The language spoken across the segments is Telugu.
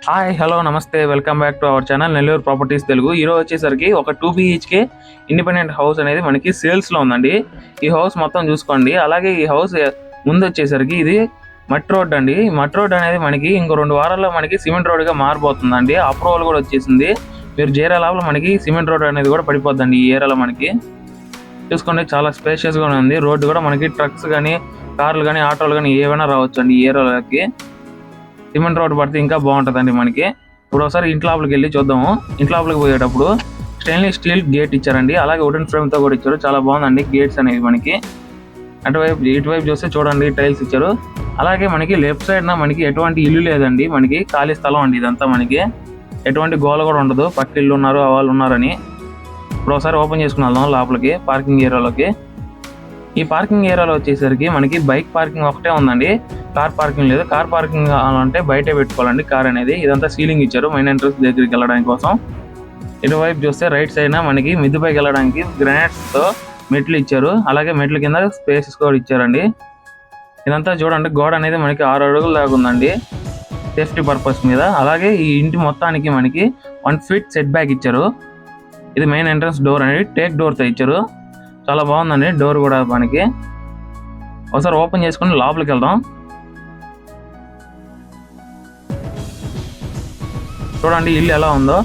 హాయ్ హలో నమస్తే welcome back to our channel Nellore properties Telugu. ఈరోజు వచ్చేసరికి ఒక 2 BHK ఇండిపెండెంట్ హౌస్ అనేది మనకి సేల్స్లో ఉందండి. ఈ హౌస్ మొత్తం చూసుకోండి. అలాగే ఈ హౌస్ ముందు వచ్చేసరికి ఇది మట్టి రోడ్ అండి. మట్టి రోడ్ అనేది మనకి ఇంకో 2 వారాల్లో మనకి సిమెంట్ రోడ్గా మారిపోతుందండి. అప్రూవల్ కూడా వచ్చేసింది. మీరు చేరే లోపల మనకి సిమెంట్ రోడ్ అనేది కూడా పడిపోద్దండి ఈ ఏరియాలో. మనకి చూసుకోండి, చాలా స్పేషియస్గా ఉంది. రోడ్డు కూడా మనకి ట్రక్స్ కానీ కార్లు కానీ ఆటోలు కానీ ఏమైనా రావచ్చు అండి ఈ ఏరియాలోకి. సిమెంట్ రోడ్ పడితే ఇంకా బాగుంటుందండి మనకి. ఇప్పుడు ఒకసారి ఇంటి లోపలికి వెళ్ళి చూద్దాము. ఇంటి లోపలికి పోయేటప్పుడు స్టెయిన్లెస్ స్టీల్ గేట్ ఇచ్చారండి. అలాగే వుడెన్ ఫ్రేమ్తో కూడా ఇచ్చారు. చాలా బాగుందండి గేట్స్ అనేవి మనకి. అటువైపు ఇటువైపు చూస్తే చూడండి టైల్స్ ఇచ్చారు. అలాగే మనకి లెఫ్ట్ సైడ్ మనకి ఎటువంటి ఇల్లు లేదండి. మనకి ఖాళీ స్థలం అండి ఇదంతా. మనకి ఎటువంటి గోల కూడా ఉండదు, పక్క ఇల్లు ఉన్నారు వాళ్ళు ఉన్నారని. ఇప్పుడు ఒకసారి ఓపెన్ చేసుకుని వెళ్దాం లోపలికి పార్కింగ్ ఏరియాలోకి. ఈ పార్కింగ్ ఏరియాలో వచ్చేసరికి మనకి బైక్ పార్కింగ్ ఒకటే ఉందండి, కార్ పార్కింగ్ లేదు. కార్ పార్కింగ్ అంటే బయటే పెట్టుకోవాలండి కార్ అనేది. ఇదంతా సీలింగ్ ఇచ్చారు మెయిన్ ఎంట్రన్స్ దగ్గరికి వెళ్ళడానికి కోసం. ఇటువైపు చూస్తే రైట్ సైడ్ మనకి మిద్ది పైకి వెళ్ళడానికి గ్రానైట్స్తో మెట్లు ఇచ్చారు. అలాగే మెట్ల కింద స్పేసెస్ కూడా ఇచ్చారండి. ఇదంతా చూడండి, గోడ అనేది మనకి 6 అడుగుల దాకా ఉందండి సేఫ్టీ పర్పస్ మీద. అలాగే ఈ ఇంటి మొత్తానికి మనకి 1 feet సెట్ బ్యాక్ ఇచ్చారు. ఇది మెయిన్ ఎంట్రన్స్ డోర్ అనేది టేక్ డోర్తో ఇచ్చారు. చాలా బాగుందండి డోర్ కూడా మనకి. ఒకసారి ఓపెన్ చేసుకుని లోపలికి వెళ్దాం. చూడండి ఇల్లు ఎలా ఉందో.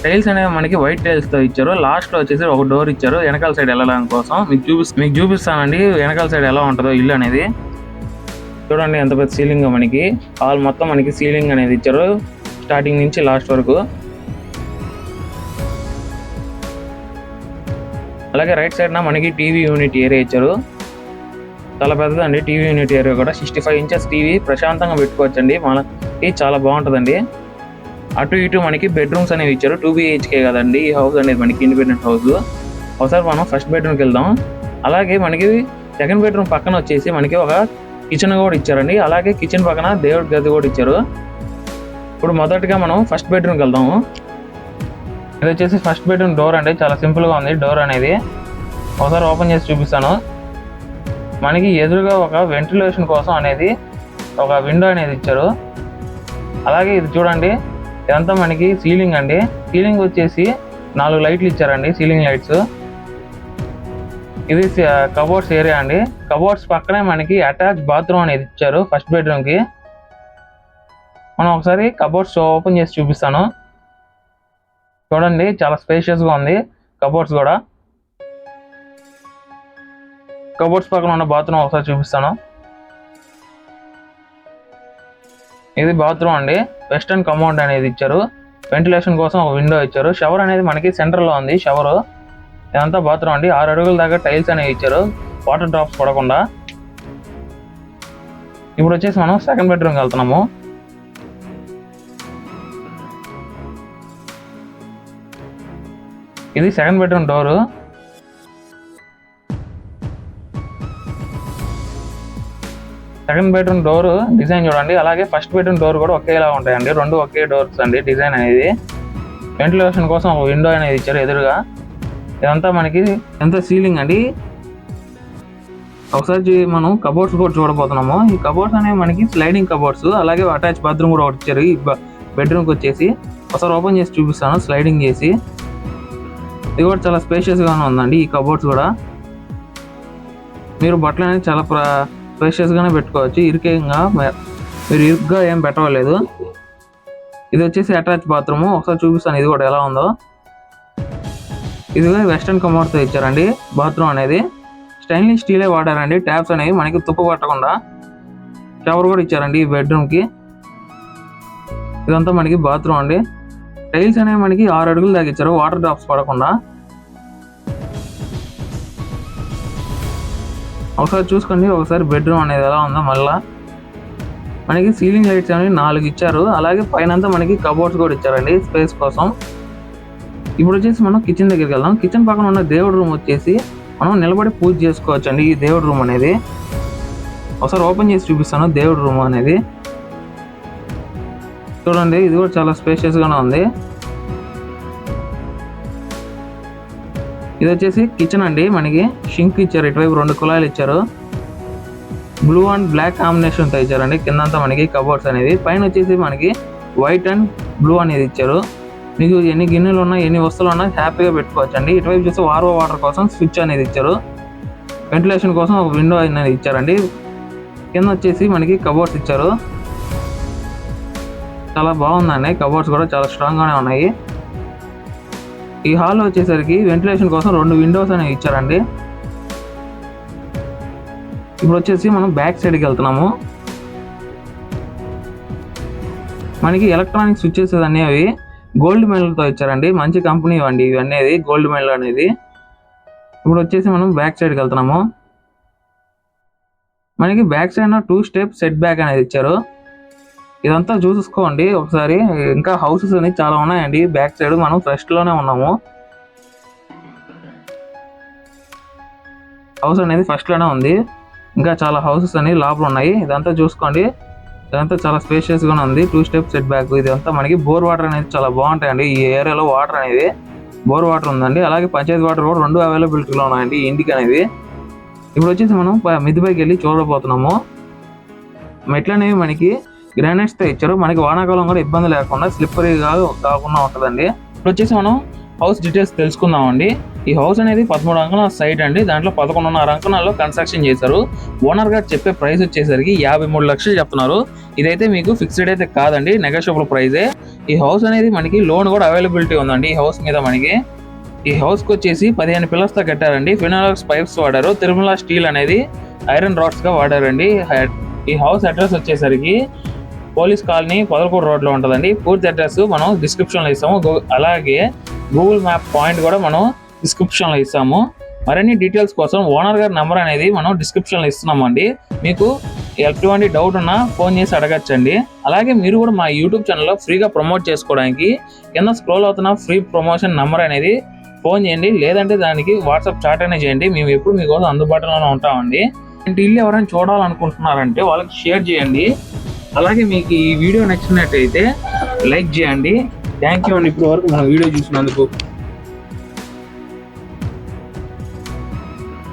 టైల్స్ అనేవి మనకి వైట్ టైల్స్తో ఇచ్చారు. లాస్ట్లో వచ్చేసి ఒక డోర్ ఇచ్చారు వెనకాల సైడ్ వెళ్ళడానికి కోసం. మీకు చూపిస్తానండి వెనకాల సైడ్ ఎలా ఉంటుందో ఇల్లు అనేది. చూడండి ఎంత పెద్ద సీలింగ్ మనకి. హాల్ మొత్తం మనకి సీలింగ్ అనేది ఇచ్చారు స్టార్టింగ్ నుంచి లాస్ట్ వరకు. అలాగే రైట్ సైడ్ మనకి టీవీ యూనిట్ ఏరియా ఇచ్చారు. చాలా పెద్దదండి టీవీ యూనిట్ ఏరియా కూడా. 65 inches టీవీ ప్రశాంతంగా పెట్టుకోవచ్చండి. మనకి చాలా బాగుంటుందండి. అటు ఇటు మనకి బెడ్రూమ్స్ అనేవి ఇచ్చారు. 2 BHK కదండి ఈ హౌస్ అనేది మనకి ఇండిపెండెంట్ హౌస్. ఒకసారి మనం ఫస్ట్ బెడ్రూమ్కి వెళ్దాం. అలాగే మనకి సెకండ్ బెడ్రూమ్ పక్కన వచ్చేసి మనకి ఒక కిచెన్ కూడా ఇచ్చారండి. అలాగే కిచెన్ పక్కన దేవుడి గది కూడా ఇచ్చారు. ఇప్పుడు మొదటిగా మనం ఫస్ట్ బెడ్రూమ్కి వెళ్దాము. ఇది వచ్చేసి ఫస్ట్ బెడ్రూమ్ డోర్ అండి. చాలా సింపుల్గా ఉంది డోర్ అనేది. ఒకసారి ఓపెన్ చేసి చూపిస్తాను. మనకి ఎదురుగా ఒక వెంటిలేషన్ కోసం అనేది ఒక విండో అనేది ఇచ్చారు. అలాగే ఇది చూడండి, ఇదంతా మనకి సీలింగ్ అండి. సీలింగ్ వచ్చేసి 4 లైట్లు ఇచ్చారండి, సీలింగ్ లైట్స్. ఇది కబోర్డ్స్ ఏరియా అండి. కబోర్డ్స్ పక్కనే మనకి అటాచ్ బాత్రూమ్ అనేది ఇచ్చారు ఫస్ట్ బెడ్రూమ్కి. మనం ఒకసారి కబోర్డ్స్ ఓపెన్ చేసి చూపిస్తాను. చూడండి చాలా స్పేషియస్గా ఉంది కబోర్డ్స్ కూడా. కబోర్డ్స్ పక్కన ఉన్న బాత్రూమ్ ఒకసారి చూపిస్తాను. ఇది బాత్రూమ్ అండి. వెస్టర్న్ కమోడ్ అనేది ఇచ్చారు. వెంటిలేషన్ కోసం ఒక విండో ఇచ్చారు. షవర్ అనేది మనకి సెంటర్లో ఉంది షవర్. ఇదంతా బాత్రూమ్ అండి. 6 అడుగుల దాకా టైల్స్ అనేవి ఇచ్చారు వాటర్ డ్రాప్స్ పడకుండా. ఇప్పుడు వచ్చేసి మనం సెకండ్ బెడ్రూమ్కి వెళ్తున్నాము. ఇది second bedroom door. Second bedroom door design చూడండి. అలాగే ఫస్ట్ బెడ్రూమ్ డోర్ కూడా ఒకేలా ఉంటాయండి. 2 ఒకే డోర్స్ అండి డిజైన్ అనేది. వెంటిలేషన్ కోసం ఒక విండో అనేది ఇచ్చారు ఎదురుగా. ఇదంతా మనకి ఎంత సీలింగ్ అండి. ఒకసారి మనం కబోర్డ్స్ కూడా చూడబోతున్నాము. ఈ కబోర్డ్స్ అనేవి మనకి స్లైడింగ్ కబోర్డ్స్. అలాగే అటాచ్ బాత్రూమ్ కూడా ఒకటి ఇచ్చారు ఈ బెడ్రూమ్కి వచ్చేసి. ఒకసారి ఓపెన్ చేసి చూపిస్తాను స్లైడింగ్ చేసి. ఇది కూడా చాలా స్పేషియస్గానే ఉందండి ఈ కబోర్డ్స్ కూడా. మీరు బట్టలు అనేది చాలా స్పేషియస్గానే పెట్టుకోవచ్చు. మీరు ఇరుగ్గా ఏం పెట్టలేదు. ఇది వచ్చేసి అటాచ్ బాత్రూమ్. ఒకసారి చూపిస్తాను ఇది కూడా ఎలా ఉందో. ఇది వెస్టర్న్ కమోడ్తో ఇచ్చారండి బాత్రూమ్ అనేది. స్టెయిన్లెస్ స్టీలే వాడారండి. ట్యాప్స్ అనేవి మనకి తుప్పు పట్టకుండా. షవర్ కూడా ఇచ్చారండి ఈ బెడ్రూమ్కి. ఇదంతా మనకి బాత్రూమ్ అండి. టైల్స్ అనేవి మనకి 6 అడుగులు దాకా ఇచ్చారు వాటర్ డ్రాప్స్ పడకుండా. ఒకసారి చూసుకోండి ఒకసారి బెడ్రూమ్ అనేది ఎలా ఉందో. మళ్ళీ మనకి సీలింగ్ లైట్స్ అనేవి 4 ఇచ్చారు. అలాగే పైనంతా మనకి కబోర్డ్స్ కూడా ఇచ్చారండి స్పేస్ కోసం. ఇప్పుడు వచ్చేసి మనం కిచెన్ దగ్గరికి వెళ్దాం. కిచెన్ పక్కన ఉన్న దేవుడి రూమ్ వచ్చేసి మనం నిలబడి పూజ చేసుకోవచ్చు అండి ఈ దేవుడి రూమ్ అనేది. ఒకసారి ఓపెన్ చేసి చూపిస్తాను దేవుడి రూమ్ అనేది. చూడండి ఇది కూడా చాలా స్పేషియస్గానే ఉంది. ఇది వచ్చేసి కిచెన్ అండి. మనకి షింక్ ఇచ్చారు. ఇటువైపు 2 కుళాయిలు ఇచ్చారు. బ్లూ అండ్ బ్లాక్ కాంబినేషన్తో ఇచ్చారండి. కిందంతా మనకి కబోర్డ్స్ అనేవి. పైన వచ్చేసి మనకి వైట్ అండ్ బ్లూ అనేది ఇచ్చారు. మీకు ఎన్ని గిన్నెలు ఉన్నా ఎన్ని వస్తువులు ఉన్నా హ్యాపీగా పెట్టుకోవచ్చు అండి. ఇటువైపు చూస్తే ఆర్ఓ వాటర్ కోసం స్విచ్ అనేది ఇచ్చారు. వెంటిలేషన్ కోసం ఒక విండో అనేది ఇచ్చారండి. కింద వచ్చేసి మనకి కబోర్డ్స్ ఇచ్చారు. చాలా బాగుందండి. కబోర్డ్స్ కూడా చాలా స్ట్రాంగ్ గానే ఉన్నాయి. ఈ హాల్ వచ్చేసరికి వెంటిలేషన్ కోసం 2 విండోస్ అనేవి ఇచ్చారండి. ఇప్పుడు వచ్చేసి మనం బ్యాక్ సైడ్కి వెళ్తున్నాము. మనకి ఎలక్ట్రానిక్ స్విచ్చెస్ అనేవి గోల్డ్ మెడల్తో ఇచ్చారండి. మంచి కంపెనీ అండి ఇవి అనేది, గోల్డ్ మెడల్ అనేది. ఇప్పుడు వచ్చేసి మనం బ్యాక్ సైడ్కి వెళ్తున్నాము. మనకి back side 2 step set back అనేది ఇచ్చారు. ఇదంతా చూసుకోండి ఒకసారి. ఇంకా హౌసెస్ అనేది చాలా ఉన్నాయండి బ్యాక్ సైడ్. మనం ఫస్ట్ లోనే ఉన్నాము. హౌస్ అనేది ఫస్ట్ లోనే ఉంది. ఇంకా చాలా హౌసెస్ అనేవి లోపల ఉన్నాయి. ఇదంతా చూసుకోండి. ఇదంతా చాలా స్పేషియస్ గానే ఉంది. 2 స్టెప్ సెట్ బ్యాక్. ఇదంతా మనకి బోర్ వాటర్ అనేది చాలా బాగుంటాయండి. ఈ ఏరియాలో వాటర్ అనేది బోర్ వాటర్ ఉందండి. అలాగే పంచాయతీ వాటర్ కూడా 2 అవైలబిలిటీలో ఉన్నాయండి ఈ ఇంటికి అనేది. ఇప్పుడు వచ్చేసి మనం మిద్దిపైకి వెళ్ళి చూడబోతున్నాము. మెట్లు అనేవి మనకి గ్రానైట్స్ తో ఇచ్చారు. మనకి వానాకాలం కూడా ఇబ్బంది లేకుండా స్లిప్పరీగా కాకుండా ఉంటుందండి. ఇప్పుడు వచ్చేసి మనం హౌస్ డీటెయిల్స్ తెలుసుకుందామండి. ఈ హౌస్ అనేది 13 అంకణాల సైట్ అండి. దాంట్లో 11.5 అంకణాల్లో కన్స్ట్రక్షన్ చేశారు. ఓనర్ గారు చెప్పే ప్రైస్ వచ్చేసరికి 53 లక్షలు చెప్తున్నారు. ఇదైతే మీకు ఫిక్స్డ్ అయితే కాదండి, నెగోషియబుల్ ప్రైజే. ఈ హౌస్ అనేది మనకి లోన్ కూడా అవైలబిలిటీ ఉందండి ఈ హౌస్ మీద. మనకి ఈ హౌస్ కి వచ్చేసి 15 పిల్లర్స్ తో కట్టారండి. ఫినాలక్స్ పైప్స్ వాడారు. తిరుమల స్టీల్ అనేది ఐరన్ రాడ్స్ గా వాడారండి. ఈ హౌస్ అడ్రస్ వచ్చేసరికి పోలీస్ కాలనీ పొదలకూరు రోడ్ లో ఉంటుందండి. పూర్తి అడ్రస్ మనం డిస్క్రిప్షన్ లో ఇస్తాము. అలాగే గూగుల్ మ్యాప్ పాయింట్ కూడా మనం డిస్క్రిప్షన్ లో ఇస్తాము. మరిన్ని డీటెయిల్స్ కోసం ఓనర్ గారి నెంబర్ అనేది మనం డిస్క్రిప్షన్ లో ఇస్తున్నామండి. మీకు ఎటువంటి డౌట్ ఉన్నా ఫోన్ చేసి అడగచ్చండి. అలాగే మీరు కూడా మా యూట్యూబ్ ఛానల్లో ఫ్రీగా ప్రమోట్ చేసుకోవడానికి కింద స్క్రోల్ అవుతున్న ఫ్రీ ప్రమోషన్ నెంబర్ అనేది ఫోన్ చేయండి. లేదంటే దానికి వాట్సాప్ చాట్ అనేది చేయండి. మేము ఎప్పుడు మీకోసం అందుబాటులోనే ఉంటామండి. ఇల్లు ఎవరైనా చూడాలనుకుంటున్నారంటే వాళ్ళకి షేర్ చేయండి. అలాగే మీకు ఈ వీడియో నచ్చినట్టయితే లైక్ చేయండి. థ్యాంక్ యూ అండి ఇప్పటి వరకు మన వీడియో చూసినందుకు.